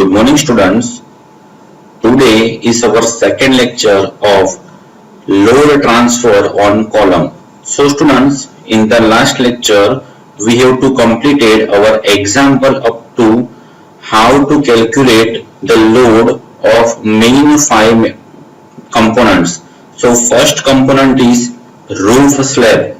Good morning, students. Today is our second lecture of load transfer on column. So, students, in the last lecture, we have to completed our example up to how to calculate the load of main five components. So, first component is roof slab.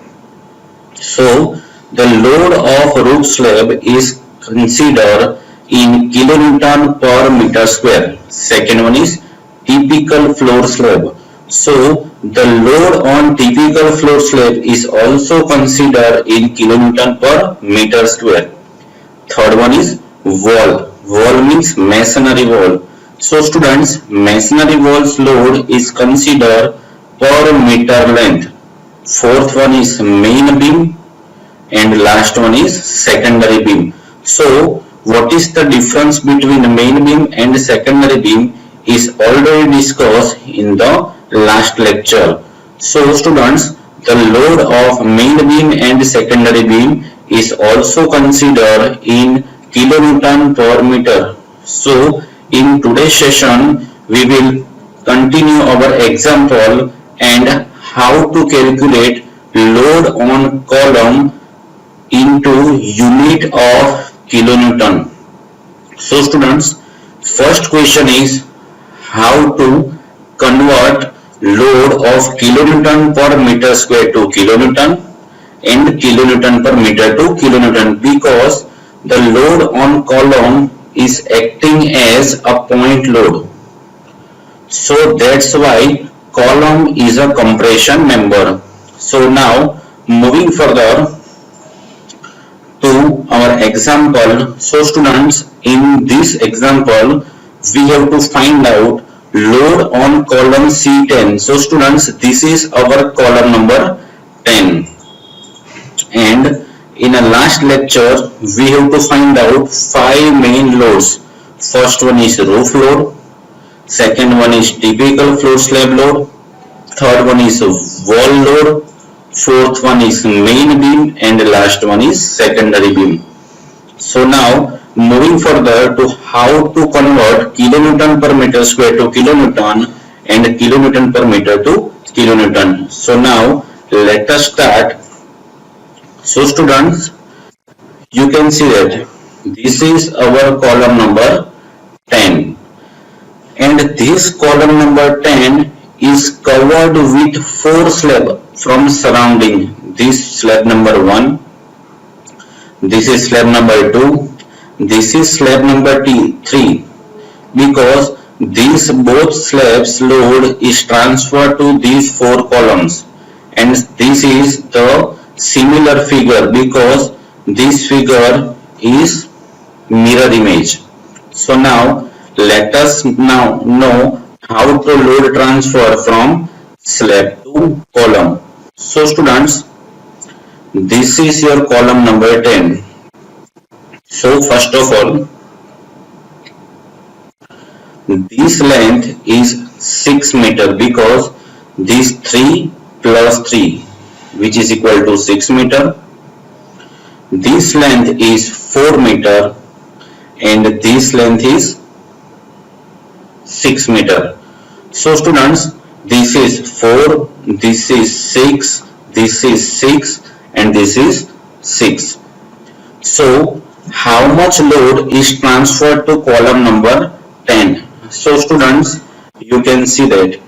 So, the load of roof slab is considered in kilonewton per meter square. Second one is typical floor slab. So, the load on typical floor slab is also considered in kilonewton per meter square. Third one is wall. Wall means masonry wall. So, students, masonry wall's load is considered per meter length. Fourth one is main beam and last one is secondary beam. So what is the difference between main beam and secondary beam is already discussed in the last lecture. So students, the load of main beam and secondary beam is also considered in kilonewton per meter. So in today's session we will continue our example and how to calculate load on column into unit of kilonewton. So students, first question is how to convert load of kilonewton per meter square to kilonewton and kilonewton per meter to kilonewton, because the load on column is acting as a point load. So that's why column is a compression member. So now moving further to our example. So students, in this example we have to find out load on column C10. So students, this is our column number 10, and in a last lecture we have to find out five main loads. First one is roof load, second one is typical floor slab load, third one is wall load, fourth one is main beam, and the last one is secondary beam. So now moving further to how to convert kilonewton per meter square to kilonewton and kilonewton per meter to kilonewton. So now let us start. So students, you can see that this is our column number 10, and this column number 10 is covered with four slabs from surrounding. This slab number 1, this is slab number 2, this is slab number 3, because these both slabs load is transferred to these four columns, and this is the similar figure because this figure is mirror image. So now let us now know how to load transfer from slab to column. So students, this is your column number 10. So first of all, this length is 6 meter because this 3 plus 3, which is equal to 6 meter. This length is 4 meter and this length is 6 meter. So students, this is 4, this is 6, this is 6, and this is 6. So how much load is transferred to column number 10? So students, you can see that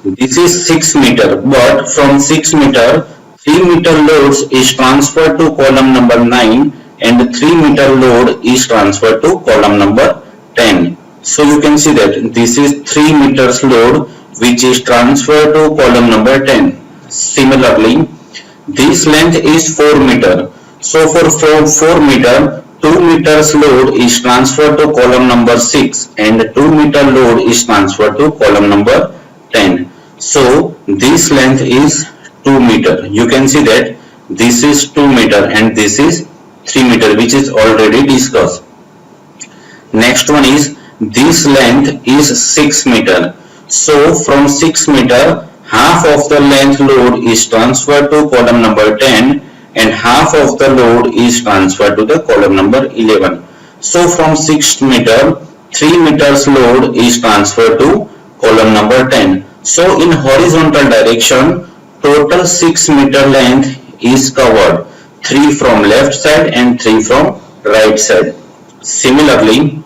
this is 6 meter, but from 6 meter 3 meter loads is transferred to column number 9 and 3 meter load is transferred to column number 10. So you can see that this is 3 meters load which is transferred to column number 10. Similarly, this length is 4 meter. So for 4 meter, 2 meters load is transferred to column number 6 and 2 meter load is transferred to column number 10. So this length is 2 meter. You can see that this is 2 meter and this is 3 meter, which is already discussed. Next one is this length is 6 meter. So from 6 meter, half of the length load is transferred to column number 10 and half of the load is transferred to the column number 11. So from 6 meter, 3 meters load is transferred to column number 10. So in horizontal direction, total 6 meter length is covered, 3 from left side and 3 from right side. Similarly,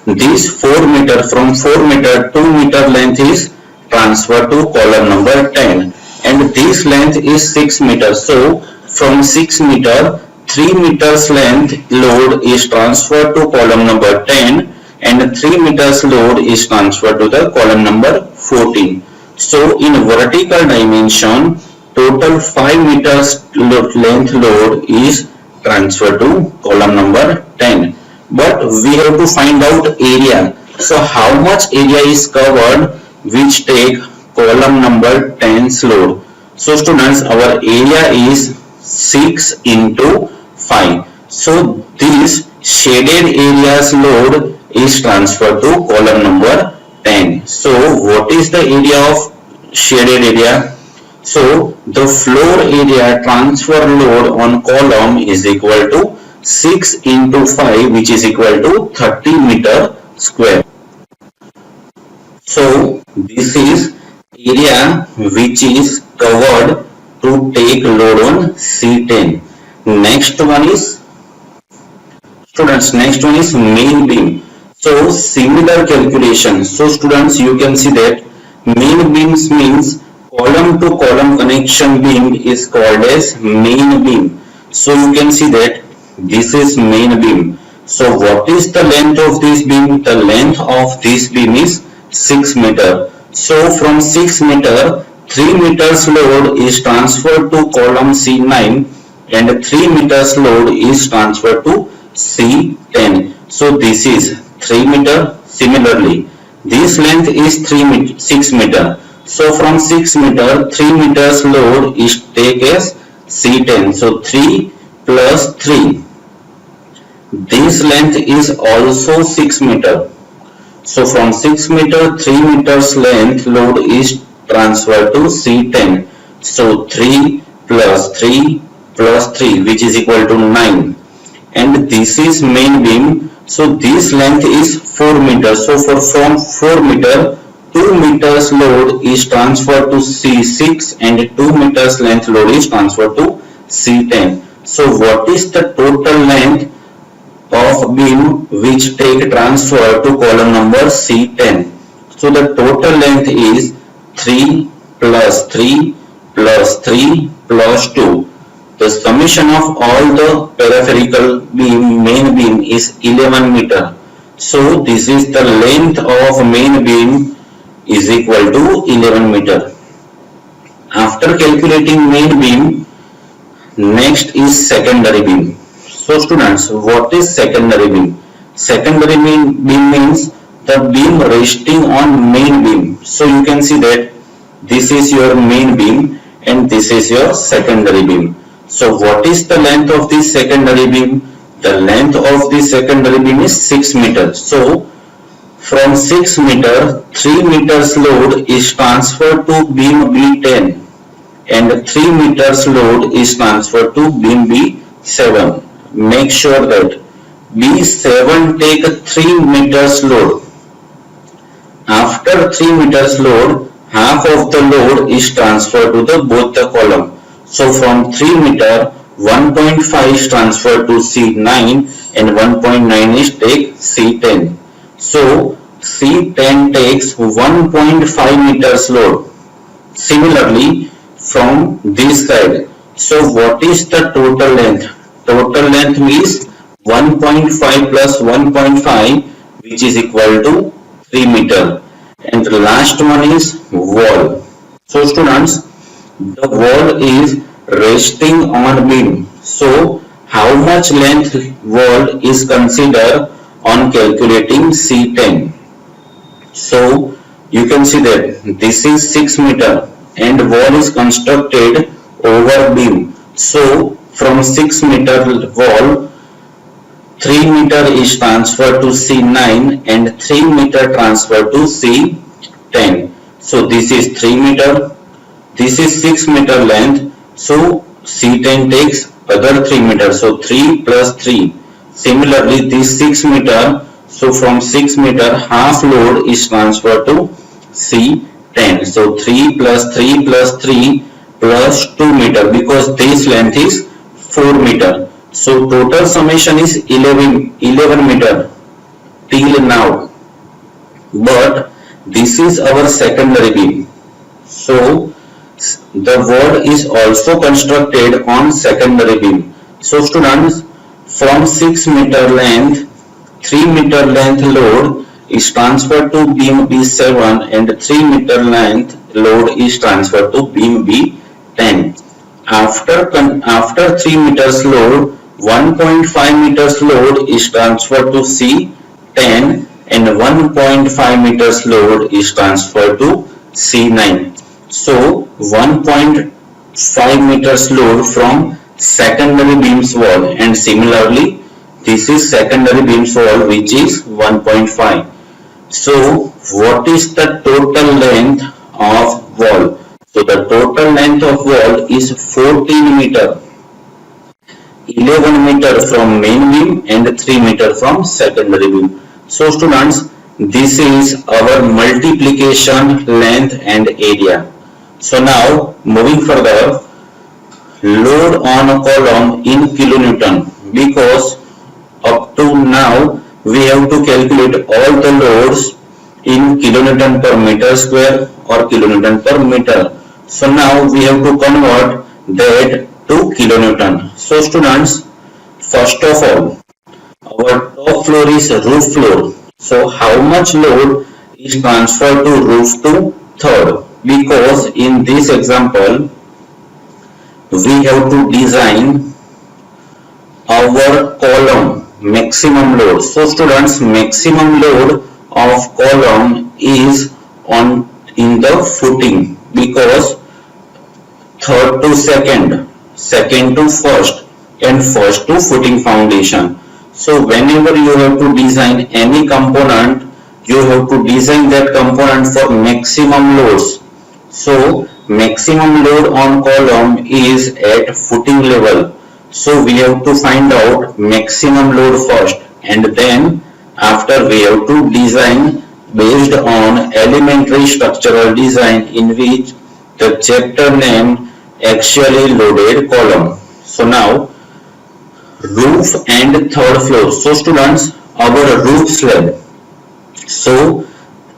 this 4 meter, from 4 meter 2 meter length is transferred to column number 10, and this length is 6 meter. So from 6 meter, 3 meters length load is transferred to column number 10 and 3 meters load is transferred to the column number 14. So in vertical dimension, total 5 meters length load is transferred to column number 10. But we have to find out area. So how much area is covered which take column number 10's load? So students, our area is 6 into 5. So this shaded area's load is transferred to column number 10. So what is the area of shaded area? So the floor area transfer load on column is equal to 6 into 5, which is equal to 30 meter square. So this is area which is covered to take load on C10. Next one is, students, next one is main beam. So similar calculation. So students, you can see that main beams means column to column connection beam is called as main beam. So you can see that this is main beam. So what is the length of this beam? The length of this beam is 6 meter. So from 6 meter, 3 meters load is transferred to column C9 and 3 meters load is transferred to C10. So this is 3 meter. Similarly, this length is 6 meter. So from 6 meter, 3 meters load is take as C10. So 3 plus 3. This length is also 6 meter. So from 6 meter, 3 meters length load is transferred to C10. So 3 plus 3 plus 3, which is equal to 9. And this is main beam. So this length is 4 meters. So from 4 meter, 2 meters load is transferred to C6 and 2 meters length load is transferred to C10. So what is the total length of beam which take transfer to column number C10? So the total length is 3 plus 3 plus 3 plus 2. The summation of all the peripheral beam, main beam, is 11 meter. So this is the length of main beam is equal to 11 meter. After calculating main beam, next is secondary beam. So students, what is secondary beam? Secondary beam means the beam resting on main beam. So you can see that this is your main beam and this is your secondary beam. So what is the length of this secondary beam? The length of this secondary beam is 6 meters. So from 6 meter, 3 meters load is transferred to beam B10 and 3 meters load is transferred to beam B7. Make sure that B7 take 3 meters load. After 3 meters load, half of the load is transferred to both the column. So from 3 meter, 1.5 is transferred to C9 and 1.9 is take C10. So C10 takes 1.5 meters load. Similarly, from this side, so what is the total length? Total length means 1.5 plus 1.5, which is equal to 3 meter. And the last one is wall. So students, the wall is resting on beam. So how much length wall is considered on calculating C10? So you can see that this is 6 meter and wall is constructed over beam. So from 6 meter wall, 3 meter is transferred to C9 and 3 meter transferred to C10. So this is 3 meter, this is 6 meter length. So C10 takes other 3 meters, so 3 plus 3. Similarly, this 6 meter, so from 6 meter half load is transferred to C10. So 3 plus 3 plus 3 plus 2 meter, because this length is 4 meter. So total summation is 11 meter till now. But this is our secondary beam. So the wall is also constructed on secondary beam. So students, from 6 meter length, 3 meter length load is transferred to beam B7 and 3 meter length load is transferred to beam B10. After 3 meters load, 1.5 meters load is transferred to C10 and 1.5 meters load is transferred to C9. So 1.5 meters load from secondary beams wall, and similarly this is secondary beams wall which is 1.5. So what is the total length of wall? So the total length of wall is 14 meter. 11 meter from main beam and 3 meter from secondary beam. So students, this is our multiplication length and area. So now moving further, load on a column in kilonewton, because up to now we have to calculate all the loads in kilonewton per meter square or kilonewton per meter. So now we have to convert that to kilonewton. So students, first of all, our top floor is roof floor. So how much load is transferred to roof to third? Because in this example we have to design our column maximum load. So students, maximum load of column is on in the footing, because third to second, second to first, and first to footing foundation. So whenever you have to design any component, you have to design that component for maximum loads. So maximum load on column is at footing level. So we have to find out maximum load first, and then after we have to design based on elementary structural design, in which the chapter name axially loaded column. So now roof and third floor. So students, our roof slab, so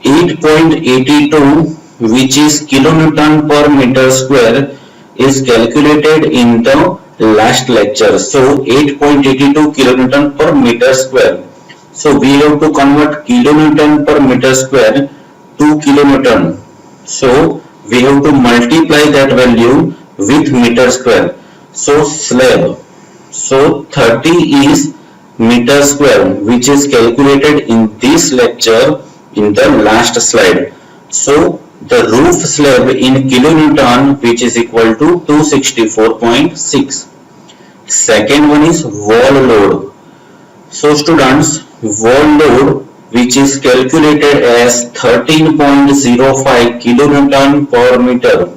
8.82, which is kilonewton per meter square, is calculated in the last lecture. So 8.82 kilonewton per meter square. So we have to convert kilonewton per meter square to kilonewton. So we have to multiply that value with meter square. So slab, so 30 is meter square, which is calculated in this lecture in the last slide. So the roof slab in kilonewton, which is equal to 264.6. Second one is wall load. So students, wall load, which is calculated as 13.05 kilonewton per meter.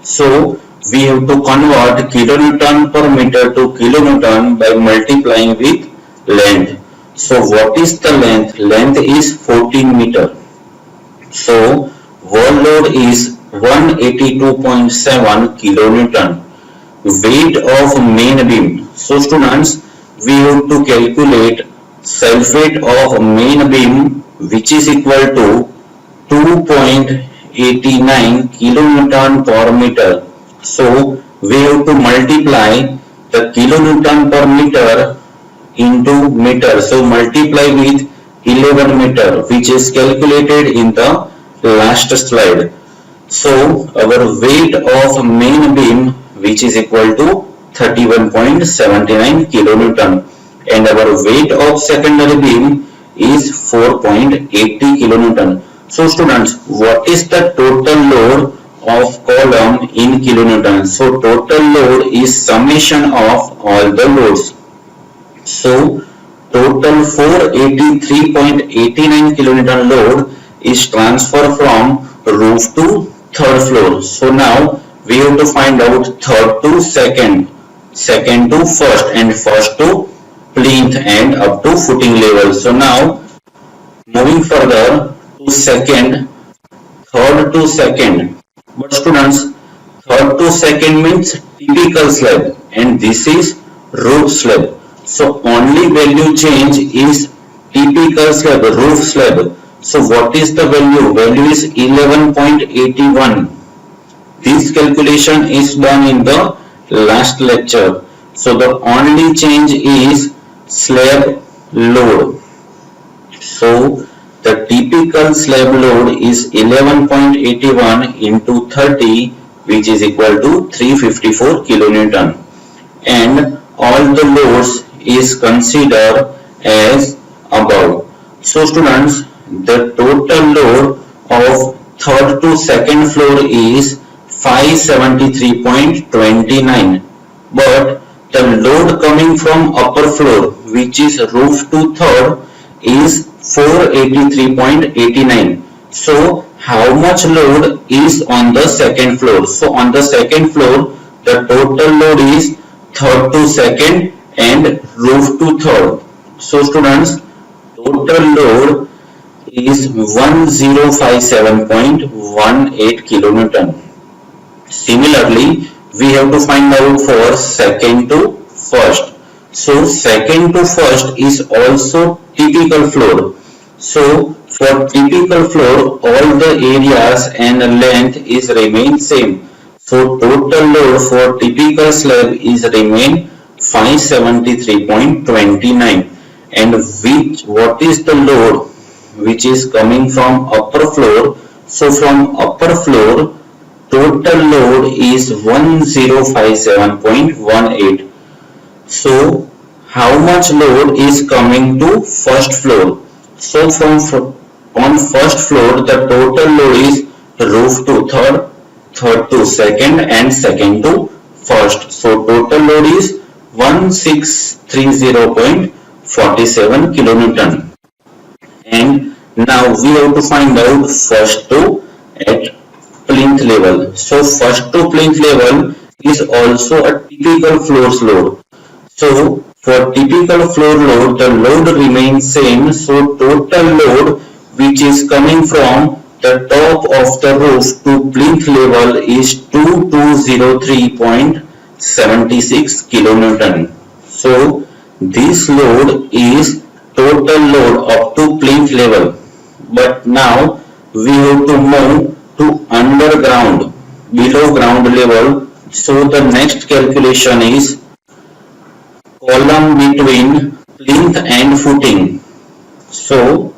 So we have to convert kilonewton per meter to kilonewton by multiplying with length. So what is the length? Length is 14 meter. So wall load is 182.7 kilonewton. Weight of main beam. So students, we have to calculate self weight of main beam, which is equal to 2.89 kilonewton per meter. So we have to multiply the kilonewton per meter into meter. So multiply with 11 meter, which is calculated in the last slide. So our weight of main beam, which is equal to 31.79 kilonewton, and our weight of secondary beam is 4.80 kilonewton. So students, what is the total load of column in kilonewton? So total load is summation of all the loads. So total 483.89 kilonewton load is transferred from roof to third floor. So now we have to find out third to second. second to first, and first to plinth and up to footing level. So now moving further to second, third to second. But students, third to second means typical slab and this is roof slab. So only value change is typical slab, roof slab. So what is the value? Value is 11.81. This calculation is done in the last lecture. So the only change is slab load. So the typical slab load is 11.81 into 30, which is equal to 354 kilonewton, and all the loads is considered as above. So students, the total load of third to second floor is 573.29, but the load coming from upper floor, which is roof to third, is 483.89. So how much load is on the second floor? So on the second floor, the total load is third to second and roof to third. So students, total load is 1057.18 kilonewton. Similarly, we have to find out for second to first. So second to first is also typical floor. So for typical floor, all the areas and length is remain same. So total load for typical slab is remain 573.29, and what is the load which is coming from upper floor? So from upper floor, total load is 1057.18. So how much load is coming to first floor? So on first floor, the total load is roof to third, third to second, and second to first. So total load is 1630.47 kilonewton. And now we have to find out first to at plinth level. So first to plinth level is also a typical floor load. So for typical floor load, the load remains same. So total load which is coming from the top of the roof to plinth level is 2203.76 kilonewton. So this load is total load up to plinth level. But now we have to move to underground, below ground level. So the next calculation is column between plinth and footing. So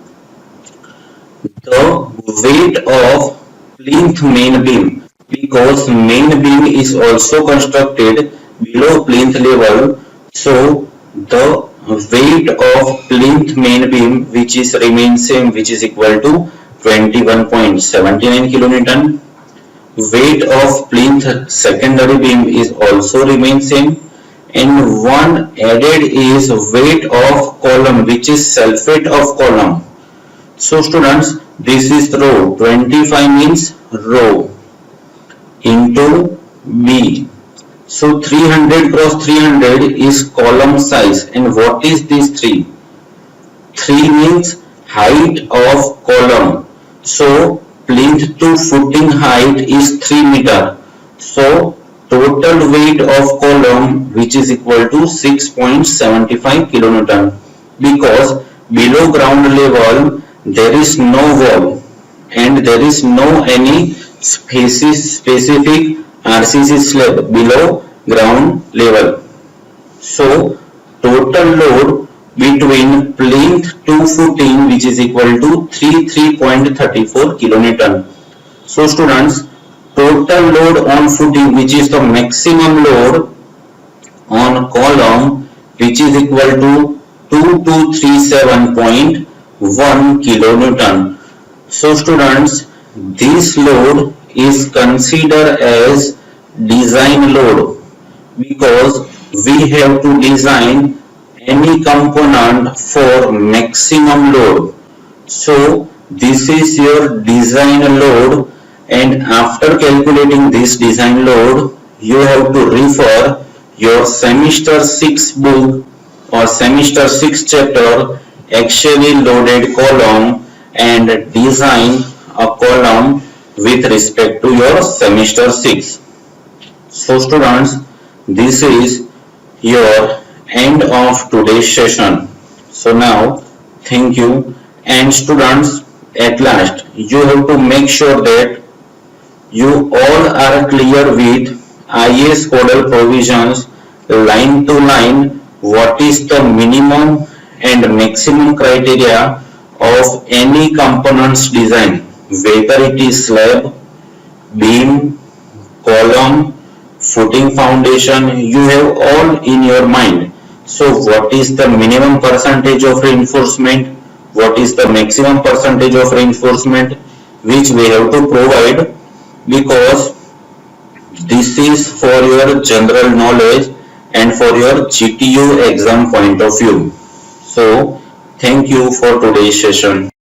the weight of plinth main beam, because main beam is also constructed below plinth level. So the weight of plinth main beam, which is remain same, which is equal to 21.79 kilonewton. Weight of plinth secondary beam is also remain same, and one added is weight of column, which is self-weight of column. So students, this is row, 25 means row into B. So 300 cross 300 is column size, and what is this 3? 3 means height of column. So plinth to footing height is 3 meter. So total weight of column, which is equal to 6.75 kilonewton, because below ground level there is no wall and there is no any specific RCC slab below ground level. So total load between plinth to footing, which is equal to 33.34 kilonewton. So students, total load on footing, which is the maximum load on column, which is equal to 2237.1 kilonewton. So students, this load is considered as design load, because we have to design any component for maximum load. So this is your design load, and after calculating this design load, you have to refer your semester 6 book or semester 6 chapter actually loaded column and design a column with respect to your semester 6. So students, this is your end of today's session. So now, thank you. And students, at last, you have to make sure that you all are clear with IAS codal provisions line to line. What is the minimum and maximum criteria of any components design, whether it is slab, beam, column, footing, foundation, you have all in your mind. So what is the minimum percentage of reinforcement, what is the maximum percentage of reinforcement which we have to provide, because this is for your general knowledge and for your GTU exam point of view. So thank you for today's session.